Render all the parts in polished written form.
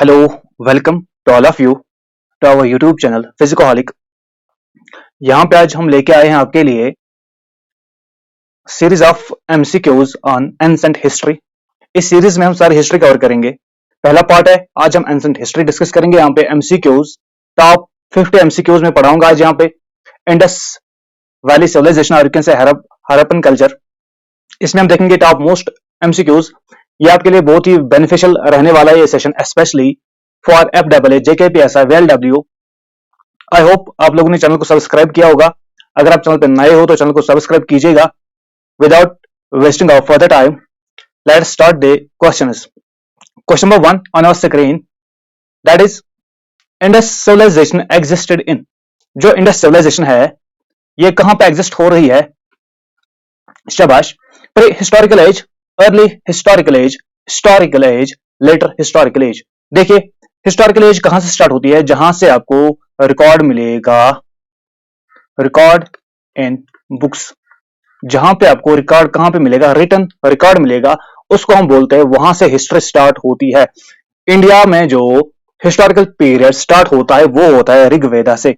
Hello, welcome to all of you to our YouTube channel Physicoholic. यहाँ पे आज हम लेके आए हैं आपके लिए series of MCQs on ancient history. इस सीरीज में हम सारी हिस्ट्री कवर करेंगे। पहला पार्ट है, आज हम एंसेंट हिस्ट्री डिस्कस करेंगे। यहाँ पे एमसीक्यूज टॉप 50 एमसीक्यूज में पढ़ाऊंगा आज। यहाँ पे इंडस वैली सिविलाइजेशन और से हड़प्पन कल्चर, इसमें हम देखेंगे टॉप मोस्ट एमसीक्यूज। ये आपके लिए बहुत ही बेनिफिशियल रहने वाला है ये session, specially for FAA, JKPSI, VLW। I hope आप लोगों ने चैनल को सब्सक्राइब किया होगा। अगर आप चैनल पर नए हो तो चैनल को सब्सक्राइब कीजिएगा। Without wasting our further time, let's start the questions. Question number 1 on our screen, that is Indus civilization existed in. जो इंडस सिविलाइजेशन है ये कहां पे एग्जिस्ट हो रही है? शाबाश। Pre historical age, early historical age, historical age, later historical age. देखिए, हिस्टोरिकल एज कहां से स्टार्ट होती है? जहां से आपको रिकॉर्ड मिलेगा, रिकॉर्ड इन बुक्स। जहां पे आपको रिकॉर्ड कहां पे मिलेगा? रिटन रिकॉर्ड मिलेगा, उसको हम बोलते हैं, वहां से हिस्ट्री स्टार्ट होती है। इंडिया में जो हिस्टोरिकल पीरियड स्टार्ट होता है वो होता है ऋग्वेदा से।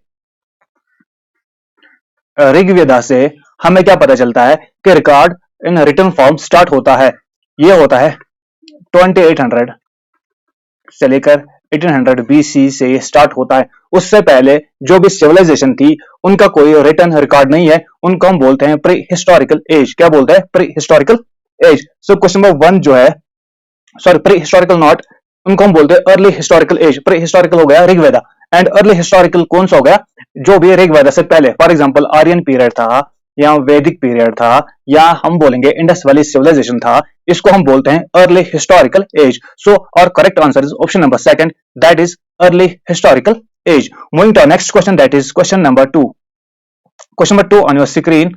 ऋग्वेदा से हमें क्या पता चलता है कि record in written form start होता है। ये होता है 2800 से लेकर 1800 BC से ये स्टार्ट होता है। उससे पहले जो भी सिविलाइजेशन थी उनका कोई रिटन रिकॉर्ड नहीं है, उनको हम बोलते हैं प्री हिस्टोरिकल एज। क्या बोलते हैं? Pre historical age. So question number 1 जो है, सॉरी प्री हिस्टोरिकल नॉट, उनको हम बोलते हैं early historical age. Pre historical हो गया ऋग्वेदा, एंड अर्ली हिस्टोरिकल कौन सा हो गया? जो भी ऋग्वेदा से पहले, फॉर एग्जांपल आर्यन पीरियड था, या वैदिक पीरियड था, या हम बोलेंगे इंडस वैली सिविलाइजेशन था, इसको हम बोलते हैं अर्ली हिस्टोरिकल एज। सो और correct answer is option number 2, that is early historical age. Moving to next question, that is question number 2। Question number 2 on your screen,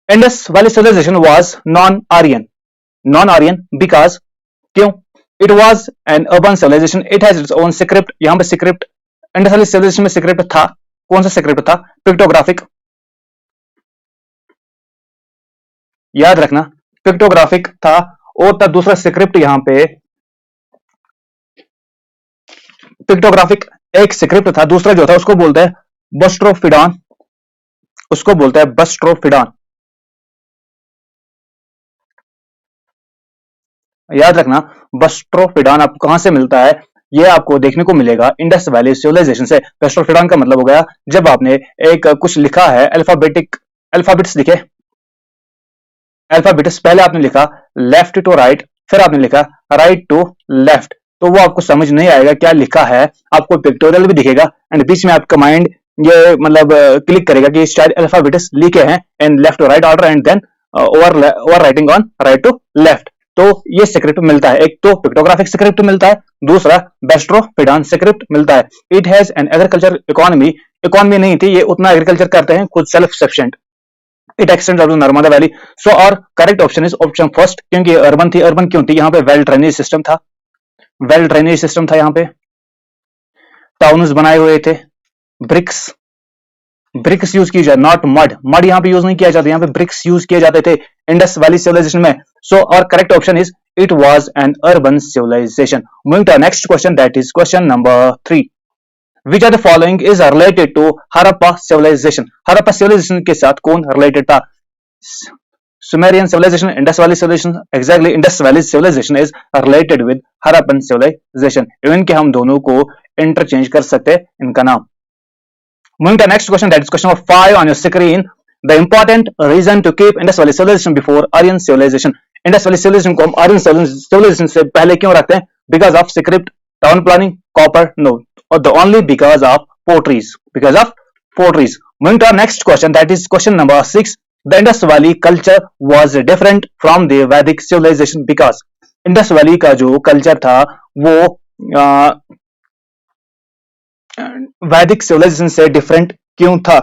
Indus valley civilization was non Aryan. Non Aryan because, क्यों? It was an urban civilization, it has its own script. यहां पे script, Indus valley civilization में script था। कौन सा script था? Pictographic. याद रखना, पिक्टोग्राफिक था। और था दूसरा स्क्रिप्ट, यहां पे पिक्टोग्राफिक एक स्क्रिप्ट था। दूसरा जो था उसको बोलते हैं बस्ट्रोफिडॉन, उसको बोलते हैं बस्ट्रोफिडॉन। याद रखना, बस्ट्रोफिडॉन आपको कहां से मिलता है? ये आपको देखने को मिलेगा इंडस वैली सिविलाइजेशन से। बस्ट्रोफिडॉन का मतलब हो गया जब आपने एक कुछ लिखा है, अल्फाबेट्स लिखे, अल्फाबेट्स पहले आपने लिखा लेफ्ट टू राइट, फिर आपने लिखा राइट टू लेफ्ट, तो वो आपको समझ नहीं आएगा क्या लिखा है। आपको पिक्टोरियल भी दिखेगा एंड बीच में आपका माइंड ये मतलब क्लिक करेगा कि शायद अल्फाबेट्स लिखे हैं in left to right order, and then over writing on right to left. तो ये स्क्रिप्ट मिलता है, एक तो पिक्टोग्राफिक स्क्रिप्ट मिलता है, दूसरा बस्ट्रोफिडॉन स्क्रिप्ट मिलता है। It has an agriculture economy, economy नहीं थी, ये उतना एग्रीकल्चर करते हैं खुद, self sufficient. It extends up to Narmada valley. So और correct option is option first, क्योंकि अर्बन थी। अर्बन क्यों थी? यहाँ पे वेल ड्रेनेज सिस्टम था, वेल ड्रेनेज सिस्टम था। यहाँ पे टाउन्स बनाए हुए थे, ब्रिक्स, ब्रिक्स यूज की जाए, नॉट मड। मड यहाँ पे यूज नहीं किया जाता, यहाँ पे ब्रिक्स यूज किए जाते थे इंडस वैली सिविलाइजेशन में। सो और correct option is it was an urban civilization. Moving to next question, that is question number 3। Which of the following is related to Harappa civilization? Harappa civilization के साथ कौन related था? Sumerian civilization, Indus Valley civilization, exactly Indus Valley civilization is related with Harappan civilization. Even कि हम दोनों को interchange कर सकते हैं इनका नाम। Moving to next question, that is question number 5 on your screen. The important reason to keep Indus Valley civilization before Aryan civilization. Indus Valley civilization को हम Aryan civilization से पहले क्यों रखते हैं? Because of script, town planning, copper, no. Or the only because of potteries, because of potteries. Moving to our next question, that is question number 6. The Indus Valley culture was different from the Vedic civilization because Indus Valley का जो culture था वो Vedic civilization से different क्यों था?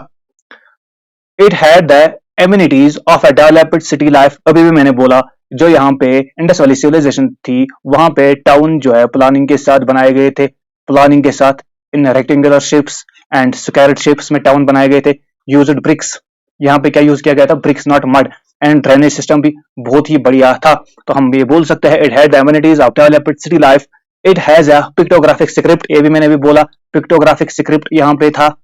It had the amenities of a developed city life. अभी भी मैंने बोला, जो यहाँ पे इंडस वैली सिविलाइजेशन थी वहां पे टाउन जो है प्लानिंग के साथ बनाए गए थे, प्लानिंग के साथ इन rectangular shapes and squared shapes में टाउन बनाए गए थे। यूज्ड ब्रिक्स, यहाँ पे क्या यूज किया गया था? Bricks not mud. And drainage system भी बहुत ही बढ़िया था। तो हम ये बोल सकते हैं it had the amenities of developed city life it has a pictographic script, ये भी मैंने भी बोला, पिक्टोग्राफिक स्क्रिप्ट यहाँ पे था।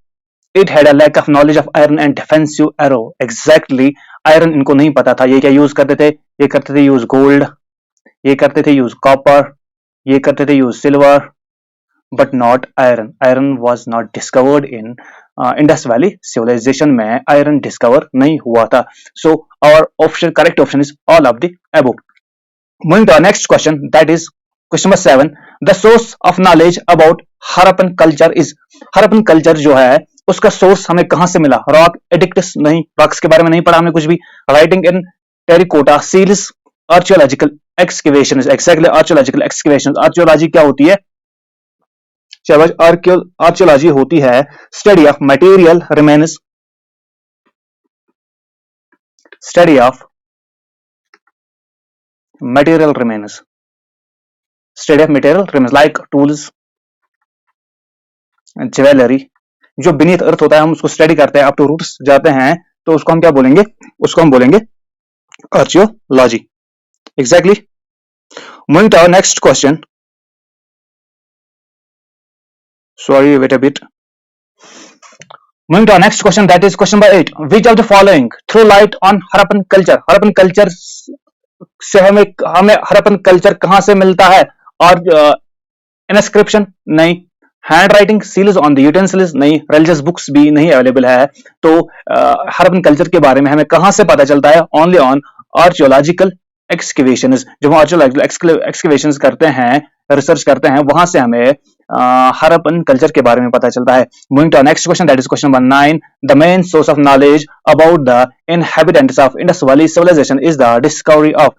It had a lack of knowledge of iron and defensive arrow, exactly iron इनको नहीं पता था। ये क्या यूज करते थे? ये करते थे यूज गोल्ड, ये करते थे यूज कॉपर, ये करते थे use silver, but not iron. Iron was not discovered in Indus valley civilization में आयरन डिस्कवर नहीं हुआ था। So our option, correct option is all of the above. Moving to our next question, that is question number 7. The source of knowledge about Harappan culture is, Harappan culture जो है उसका source हमें कहां से मिला? रॉक एडिक्ट्स नहीं, rocks के बारे में नहीं पढ़ा हमने कुछ भी। Writing in terracotta seals, archaeological excavations, exactly archaeological excavations. Archaeology क्या होती है? आर्कियोलॉजी होती है study of material remains, study of material remains, study of material remains like tools, jewellery. जो beneath अर्थ होता है हम उसको स्टडी करते हैं, अप टू रूट्स जाते हैं, तो उसको हम क्या बोलेंगे? उसको हम बोलेंगे archaeology. Exactly. Moving to our next question, sorry wait a bit. Moving to our next question, that is question number 8. Which of the following throw light on Harappan culture? Harappan culture से हमें हरप्पन कल्चर कहां से मिलता है? और इंस्क्रिप्शन नहीं, hand writing seals on the utensils नहीं, religious books भी नहीं अवेलेबल है। तो हरप्पन कल्चर के बारे में हमें कहां से पता चलता है? Only on archaeological excavations. जब हम आर्कियोलॉजिकल एक्सकेवेशंस करते हैं, रिसर्च करते हैं, वहां से हमें हरप्पन कल्चर के बारे में पता चलता है। Moving to next question, that is question number 9. The main source of knowledge about the inhabitants of Indus valley civilization is the discovery of.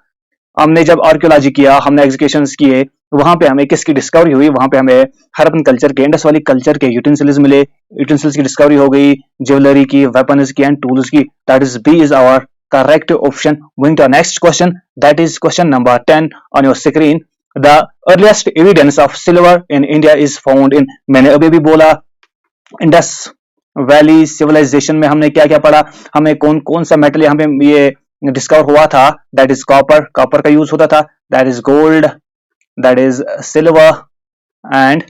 हमने जब आर्कियोलॉजी किया, हमने एग्जीक्यूशंस किए, वहां पे हमें किसकी डिस्कवरी हुई? वहां पे हमें हरप्पन कल्चर के, इंडस वैली कल्चर के यूटेंसिल्स मिले, यूटेंसिल्स की डिस्कवरी हो गई, ज्वेलरी की, वेपन्स की एंड टूल्स की। That is B is our correct option. Moving to next question, that is question number 10 on your screen. The earliest evidence of silver in India is found in, मैंने अभी भी बोला, Indus valley civilization में हमने क्या क्या पढ़ा? हमें कौन कौन सा मेटल यहाँ पे ये डिस्कवर हुआ था? दैट इज कॉपर, कॉपर का यूज होता था। That is gold, that is silver, and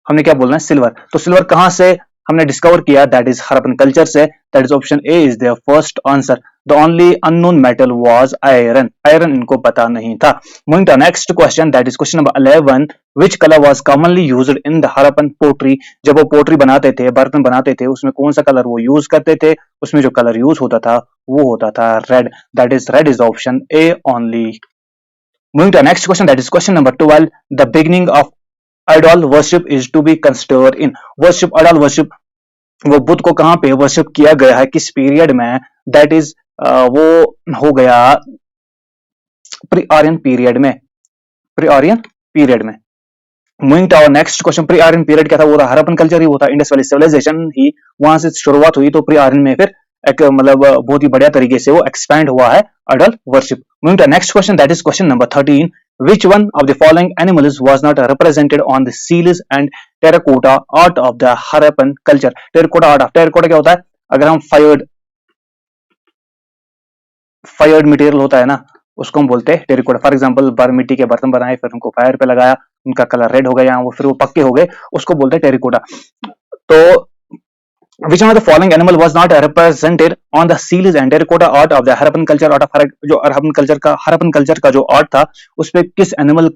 हमने क्या बोलना है? सिल्वर। तो सिल्वर कहां से हमने डिस्कवर किया? दैट इज हरप्पन कल्चर से। That is option A is their first answer. The only unknown metal was iron, iron इनको पता नहीं था। Moving to next question, that is question number 11. Which colour was commonly used in the Harappan pottery? जब वो pottery बनाते थे, बर्तन बनाते थे, उसमें कौन सा कलर वो यूज करते थे? उसमें जो कलर यूज होता था वो होता था red. That is red is option A only. Moving to the next question, that is question number 12. The beginning of idol worship is to be considered in. Worship, idol worship, वो बुद्ध को कहां पे worship किया गया है, किस period में? That is वो हो गया प्री आर्यन पीरियड में, प्री आर्यन पीरियड में। Moving to our next question, pre Aryan period क्या था? वो था हरप्पन कल्चर ही, वो था इंडस वैली सिविलाइजेशन ही, वहां से शुरुआत हुई। तो प्री आर्यन में फिर एक मतलब बहुत ही बढ़िया तरीके से वो एक्सपैंड हुआ है idol worship. Moving to next question, that is question number 13. Which one of the following animals was not represented on the seals and terracotta art of the Harappan culture? Terracotta art, terracotta क्या होता है? अगर हम fired material होता है ना, उसको हम बोलते हैं टेरिकोटा। फॉर एग्जांपल बर मिट्टी के बर्तन बनाए, फिर उनको फायर पे लगाया, उनका कलर रेड हो गया, वो फिर वो पक्के हो गए, उसको बोलते हैं टेरिकोटा। तो which one of the following animal was not represented on the seals and terracotta art of the Harappan culture? art of जो हरप्पन कल्चर का जो आर्ट था, उसपे किस एनिमल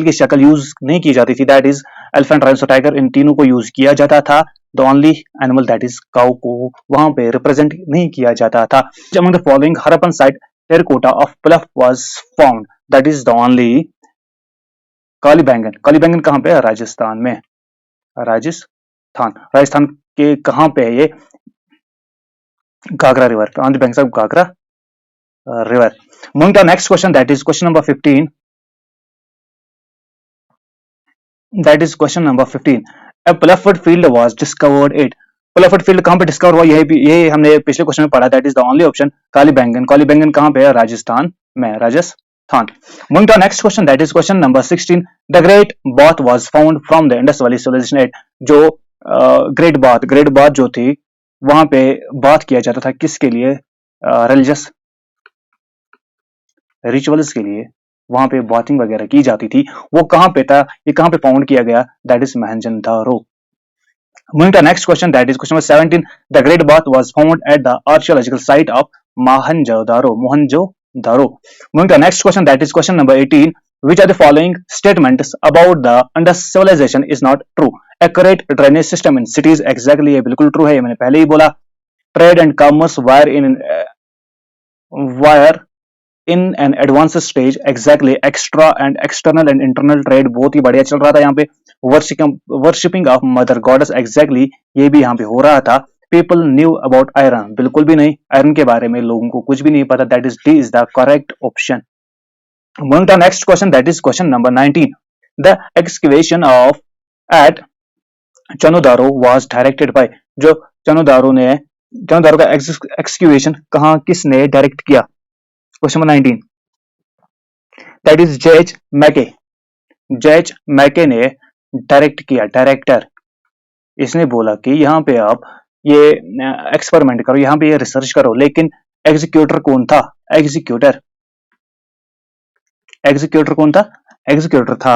की शक्ल यूज नहीं की जाती थी? That is elephant, rhino, tiger, इन तीनों को यूज किया जाता था। The only animal that is cow को वहां पे रिप्रेजेंट नहीं किया जाता था। among the following Harappan site terracotta of Pulaf was found? That is the only Kalibangan. Kalibangan कहां पे? राजस्थान में, राजस्थान के कहां पे है ये? Ghaghara river, on the banks of Ghaghara river. Moving to next question, that is question number 15. That is question number 15. A Palafford field was discovered at, Palafford field कहां पे डिस्कवर हुआ? ये हमने पिछले क्वेश्चन में पढ़ा। That is the only option Kalibangan. Kalibangan कहां पे है? राजस्थान में, Rajasthan. Moving to next question, that is question number 16. The Great Bath was found from the Indus Valley Civilization at, जो ग्रेट बाथ जो थी, वहां पे बात किया जाता था किसके लिए? रिलीजियस रिचुअल्स के लिए। वहां पे बाथिंग वगैरह की जाती थी, वो कहां पे था, ये कहां पे फाउंड किया गया, that is Mohenjodaro. Moving to the next question, that is question number 17. The Great Bath was found at the archaeological site of Mohenjo-daro. Mohenjo-daro. Moving to the next question, that is question number 18. Which are the following statements about the Indus civilization is not true? Accurate drainage system in cities. Exactly, ये बिल्कुल true है, ये मैंने पहले ही बोला. Trade and commerce were in an advanced stage. Exactly, extra and external and internal trade बहुत ही बढ़िया चल रहा था यहाँ पे. Worshipping of mother goddess. Exactly, ये भी यहाँ पे हो रहा था. People knew about iron. बिल्कुल भी नहीं, आयरन के बारे में लोगों को कुछ भी नहीं पता. That is D is the correct option. Moving to next question, that is question number 19. The excavation of at चनोदारो was directed by. जो चनोदारो का एक्सक्यूवेशन कहाँ किसने डायरेक्ट किया? Question number 19. दैट इज जेज मैके. जेज मैके ने डायरेक्ट किया. डायरेक्टर, इसने बोला कि यहाँ पे आप ये एक्सपेरिमेंट करो, यहाँ पे ये रिसर्च करो. लेकिन एग्जीक्यूटर कौन था? एग्जीक्यूटर कौन था? एग्जीक्यूटर था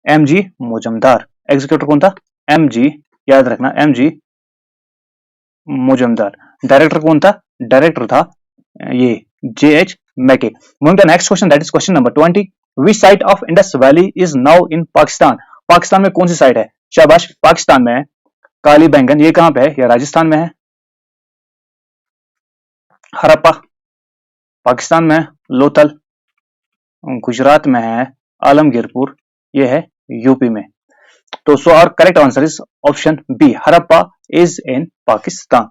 एमजी मुजमदार. एग्जीक्यूटर कौन था? एमजी, याद रखना, एमजी मुजमदार. डायरेक्टर कौन था? डायरेक्टर था ये J H Mackay. Moving to next question, that is question number 20. Which site of Indus valley is now in Pakistan? Pakistan में कौन सी साइट है? शाबाश, पाकिस्तान में है काली बैंगन. ये कहां पे है? ये राजस्थान में है. हरप्पा पाकिस्तान में है. लोथल गुजरात में है. आलमगीरपुर ये है यूपी में. तो so our correct answer is option B, Harappa is in Pakistan.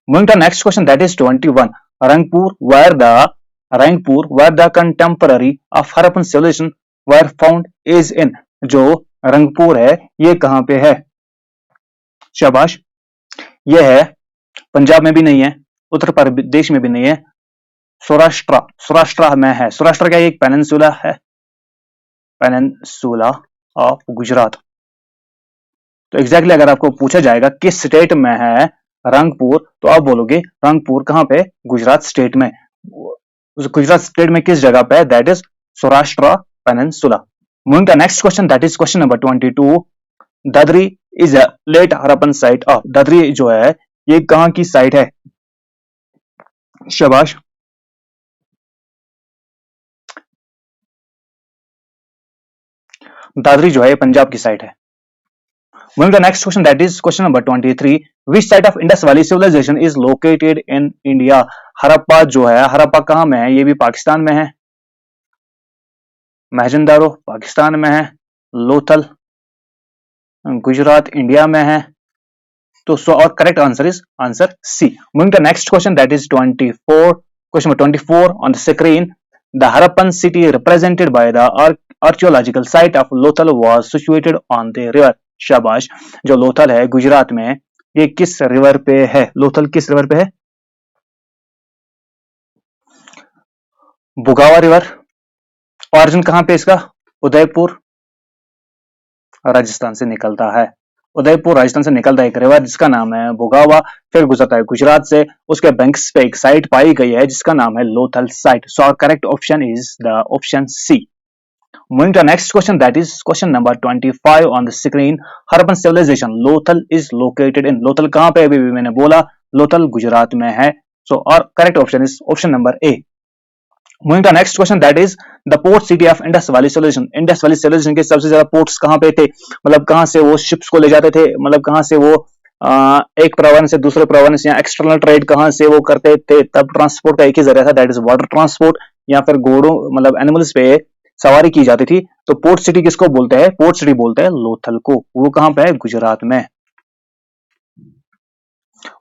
Moving to next question, that is 21. Rangpur where the contemporary of Harappan civilization were found is in. जो रंगपुर है ये कहां पे है? शाबाश, ये है पंजाब में भी नहीं है, उत्तर प्रदेश में भी नहीं है, सौराष्ट्र में है. सौराष्ट्र क्या एक पेनिनसुला है? Peninsula of Gujarat. तो एग्जैक्टली अगर आपको पूछा जाएगा किस स्टेट में है रंगपुर, तो आप बोलोगे रंगपुर कहां पे? गुजरात स्टेट में. गुजरात स्टेट में किस जगह पे है? That is Saurashtra peninsula. Moving to next question, that is question number 22. Dadri is a late Harappan site of. Dadri जो है ये कहां की साइट है? शाबाश, दादरी जो है पंजाब की साइट है. Moving to the next question, that is question number 23. Which site of Indus Valley civilization is located in India? Harappa जो है, हरप्पा कहां में है? ये भी पाकिस्तान में है. मोहनजोदड़ो पाकिस्तान में है. लोथल गुजरात इंडिया में है. तो सो और correct answer is answer C. Moving to the next question, that is 24. Question number 24 on the screen. The Harappan city represented by the archaeological site of Lothal was situated on the river. शाबाश, जो लोथल है गुजरात में, ये किस river पे है? लोथल किस river पे है? बुगावा रिवर. ऑरिजिन कहां पे इसका? उदयपुर राजस्थान से निकलता है. उदयपुर राजस्थान से निकलता है एक रिवर जिसका नाम है बुगावा, फिर गुजरता है गुजरात से. उसके बैंक्स पे एक साइट पाई गई है जिसका नाम है Lothal site. So our correct option is the option C. Moving to the next question, that is question number 25 on the screen. Harappan civilization Lothal is located in. Lothal कहां पे? अभी भी मैंने बोला लोथल गुजरात में है. So our correct option is option number A. Moving to the next question, that is the port city of Indus Valley civilization. Indus Valley civilization के सबसे ज्यादा ports कहां पे थे? मतलब कहां से वो ships को ले जाते थे? मतलब कहां से वो एक प्रोविंस से दूसरे प्रोविंस या एक्सटर्नल ट्रेड कहां से वो करते थे? तब ट्रांसपोर्ट का एक ही जरिया था, दैट इज वाटर ट्रांसपोर्ट, या फिर घोड़ों मतलब एनिमल्स पे सवारी की जाती थी. तो पोर्ट सिटी किसको बोलते हैं? पोर्ट सिटी बोलते हैं लोथल को. वो कहां पे है? गुजरात में.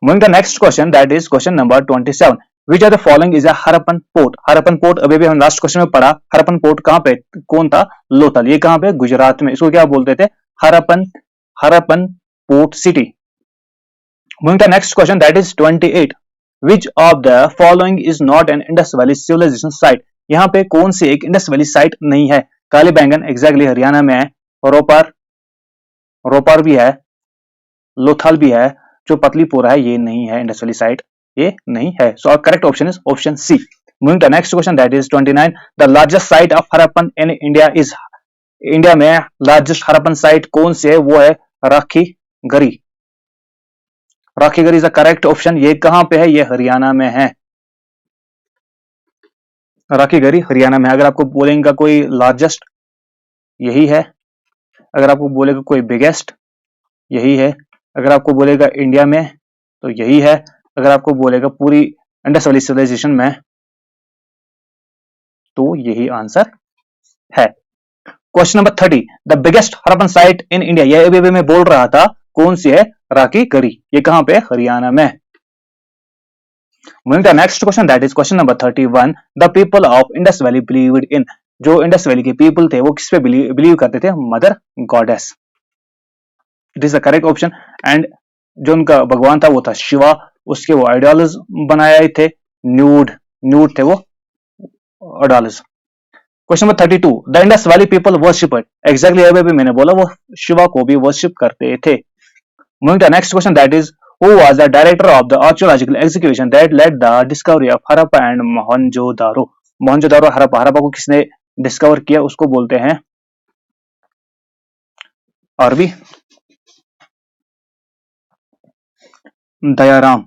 Moving to the next question, that is question number 27. Which of the following is a Harappan port? Harappan port अभी भी हम लास्ट क्वेश्चन में पढ़ा. हरप्पन पोर्ट कहां पे कौन था? लोथल. ये कहां पे? गुजरात में. इसको क्या बोलते थे? Harappan port city. Moving to the next question, that is 28. Which of the following is not an Indus Valley civilization site? यहाँ पे कौन सी एक इंडस वैली साइट नहीं है? काली बैंगन एग्जैक्टली हरियाणा में है. रोपर भी है, लोथल भी है. जो पतलीपुरा है ये नहीं है इंडस वैली साइट, ये नहीं है. So our correct option is option C. Moving to next question that is 29. The largest site of Harappan in India is, India में लार्जेस्ट हरप्पन साइट कौन सी है? वो है Rakhigarhi. Rakhigarhi is the correct option. ये कहां पे है? ये हरियाणा में है। राखीगढ़ी हरियाणा में। अगर आपको बोलेंगे कोई लार्जेस्ट, यही है। अगर आपको बोलेगा कोई बिगेस्ट, यही है। अगर आपको बोलेगा इंडिया में, तो यही है। अगर आपको बोलेगा पूरी इंडस वैली सिविलाइजेशन में, तो यही आंसर है। Question number 30. The biggest Harappan site in India, ये अभी मैं बोल रहा था, कौन सी है? राखीगढ़ी। ये कहां पे? हरियाणा में। Moving to the next question, that is question number 31. The people of Indus Valley believed in, जो इंडस वैली के पीपल थे वो किस पे बिलीव करते थे? Mother goddess. It is the correct option. And जो उनका भगवान था वो था शिवा। उसके वो आइडॉल्स बनाए थे, न्यूड थे वो idols. Question number 32. The Indus valley people worshipped, exactly अभी मैंने बोला वो शिवा को भी वर्शिप करते थे। Moving to the next question, that is, who was the director of the archaeological excavation that led the discovery of Harappa and Mohenjo-daro? Mohenjodaro Harappa, Harappa को किसने डिस्कवर किया? उसको बोलते हैं आरबी दयाराम।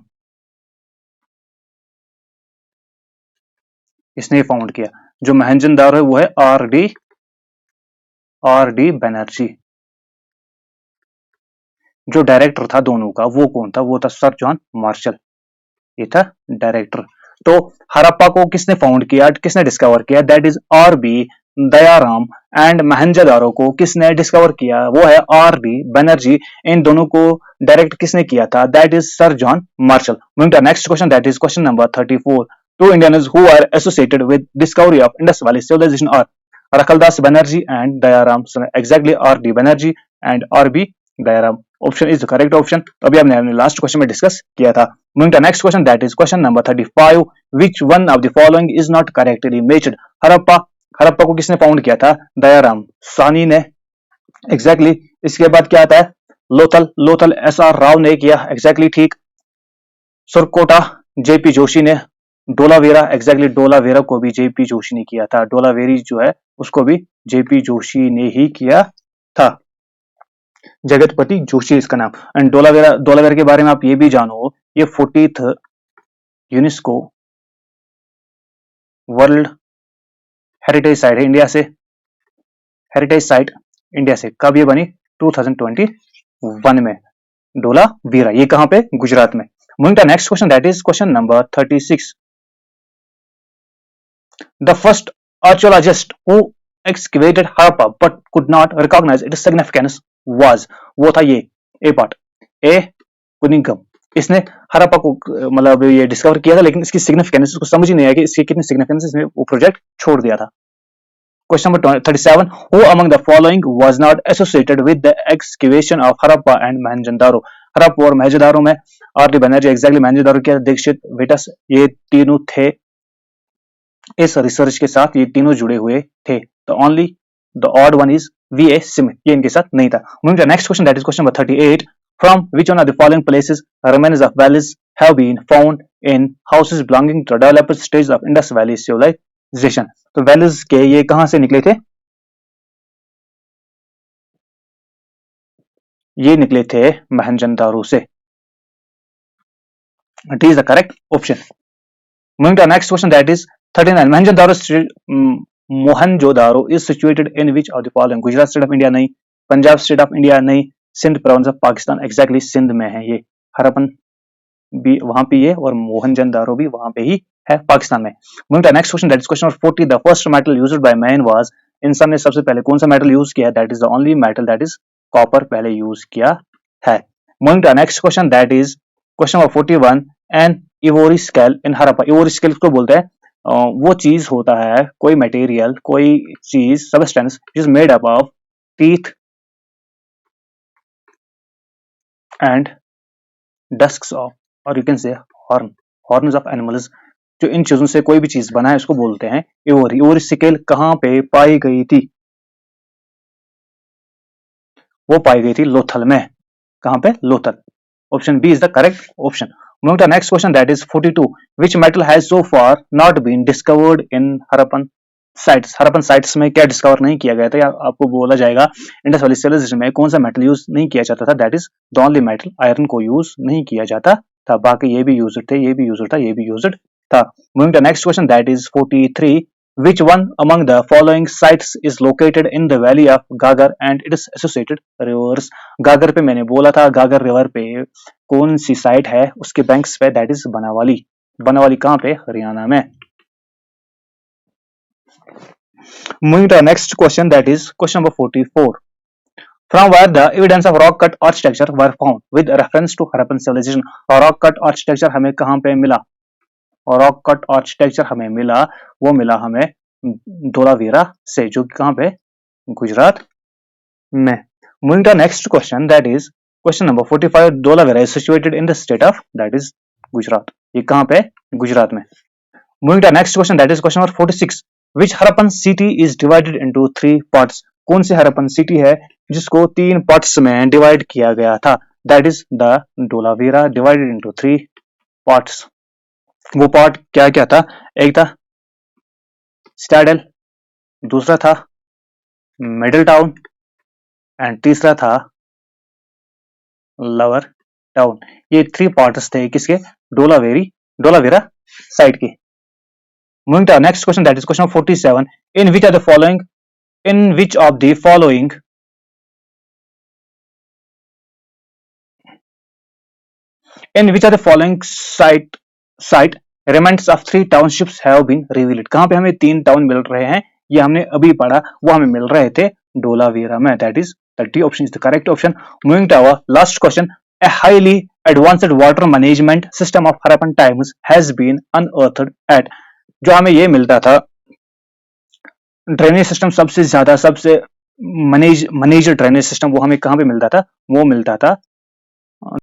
इसने फाउंड किया। जो मोहनजोदारो है वो है आर डी बनर्जी। जो डायरेक्टर था दोनों का वो कौन था? वो था सर जॉन मार्शल। ये था डायरेक्टर। तो हरप्पा को किसने फाउंड किया, किसने डिस्कवर किया? That is R B Dayaram. And Mohenjodaro को किसने डिस्कवर किया? वो है आर डी बनर्जी। इन दोनों को डायरेक्ट किसने किया था? That is sir John Marshall. Moving to next question, that is question number 34. Two Indians who are associated with discovery of Indus valley civilization are Rakhaldas Banerjee and Dayaram. Exactly R D Banerjee and R B Dayaram. Option is the correct option. अभी हमने last question में discuss किया था। Moving to next question, that is question number 35. Which one of the following is not correctly matched? Harappa को किसने found किया था? दयाराम सानी ने। एग्जैक्टली इसके बाद क्या आता है? लोथल एस आर राव ने किया। एग्जैक्टली ठीक। सुरकोटा जेपी जोशी ने। डोलावेरा, एग्जैक्टली डोलावेरा को भी जेपी जोशी ने किया था। डोलावेरी जो है उसको भी जेपी जोशी ने ही किया था। जगतपति जोशी इसका नाम। एंड डोलावेरा के बारे में आप ये भी जानो, ये 40th UNESCO world heritage site है इंडिया से। हेरिटेज साइट इंडिया से कब ये बनी? 2021 में। डोलावेरा ये कहां पे? गुजरात में। Moving to next question, that is question number 36. The first archaeologist who excavated Harappa but could not recognize its significance was, वो था ये ए पार्ट, ए कुनिंगम। इसने हरप्पा को मतलब ये डिस्कवर किया था, लेकिन इसकी सिग्निफिकेंस उसको समझ ही नहीं आया कि इसकी कितनी सिग्निफिकेंस, इसने वो प्रोजेक्ट छोड़ दिया था। Question number 37. Who among the following was not associated with the excavation of Harappa and Mohenjo-daro? Harappa और मोहनजोदारो में are D Banerjee, exactly Mohenjodaro के दीक्षित वेटस, ये तीनों थे इस रिसर्च के साथ, ये तीनों जुड़े हुए थे। तो only the odd one is V A. सिम, ये इनके साथ नहीं था। Moving to the next question, that is question number 38. From which one of the following places remains of valleys have been found in houses belonging to the developed stage of Indus Valley civilization? तो valleys के ये कहां से निकले थे? ये निकले थे मोहनजोदारो से। It is the correct option. Moving to the next question, that is 39. Mohenjodaro is situated in which of the following? Gujarat state of India नहीं, पंजाब स्टेट ऑफ इंडिया नहीं, Sindh province of Pakistan, exactly Sindh में है ये। हरप्पन भी वहां पे है और मोहनजोदारो भी वहां पे ही है, पाकिस्तान में। Moving to next question, that is question number 40. The first metal used by man was, इंसान ने सबसे पहले कौन सा मेटल यूज किया? That is the only metal, that is copper पहले यूज किया है। Moving to next question, that is question number 41. An ivory scale in Harappa, ivory scale को बोलते हैं वो चीज होता है, कोई मटेरियल, कोई चीज, substance is made up of teeth and tusks of, और you can say horns of animals. जो इन चीजों से कोई भी चीज बना है उसको बोलते हैं इवोरी। इवोरी स्केल कहां पे पाई गई थी? वो पाई गई थी लोथल में। कहां पे? Lothal. Option B is the correct option. Moving to the next question, that is 42. Which metal has so far not been discovered in Harappan sites? Harappan sites में क्या डिस्कवर नहीं किया गया था, या आपको बोला जाएगा इंडस वैली सिविलाइजेशन में कौन सा मेटल यूज नहीं किया जाता था? That is the only metal, iron को यूज नहीं किया जाता था, बाकी ये भी यूज्ड थे, ये भी यूज्ड था, ये भी यूज्ड था। Moving to next question, that is 43. Which one among the following sites is located in the valley of Gagar and its associated rivers? गागर पे मैंने बोला था, गागर रिवर पे कौन सी साइट है उसके बैंक्स पे? That is Banawali. बनावाली कहाँ पे? हरियाणा में। Moving to the next question, that is question number 44. From where the evidence of rock cut architecture were found with reference to Harappan civilization? rock cut architecture हमें कहाँ पे मिला? और रॉक कट आर्किटेक्चर हमें मिला, वो मिला हमें धोलावीरा से, जो कहाँ पे? गुजरात में। Moving to next question, that is question number 45. Dholavira is situated in the state of, that is Gujarat. ये कहाँ पे? गुजरात में। Moving to next question, that is question number 46. Which Harappan city is divided into 3 parts? कौन सी हरप्पन सिटी है जिसको 3 parts में divide किया गया था? That is the Dholavira, divided into 3 parts. वो पार्ट क्या क्या था? एक था स्टैडल, दूसरा था मिडिल टाउन एंड तीसरा था लोअर टाउन। ये 3 पार्ट्स थे किसके? धोलावीरा साइड के। Moving to next question, that is question 47. In which of the following site remnants of 3 townships have been revealed? कहां पे हमें 3 टाउन मिल रहे हैं? ये हमने अभी पढ़ा, वो हमें मिल रहे थे धोलावीरा में। That is the D option is the correct option. Moving to our last question, a highly advanced water management system of Harappan times has been unearthed at? जो हमें ये मिलता था ड्रेनेज सिस्टम, सबसे मैनेज ड्रेनेज सिस्टम, वो हमें कहां पे मिलता था? वो मिलता था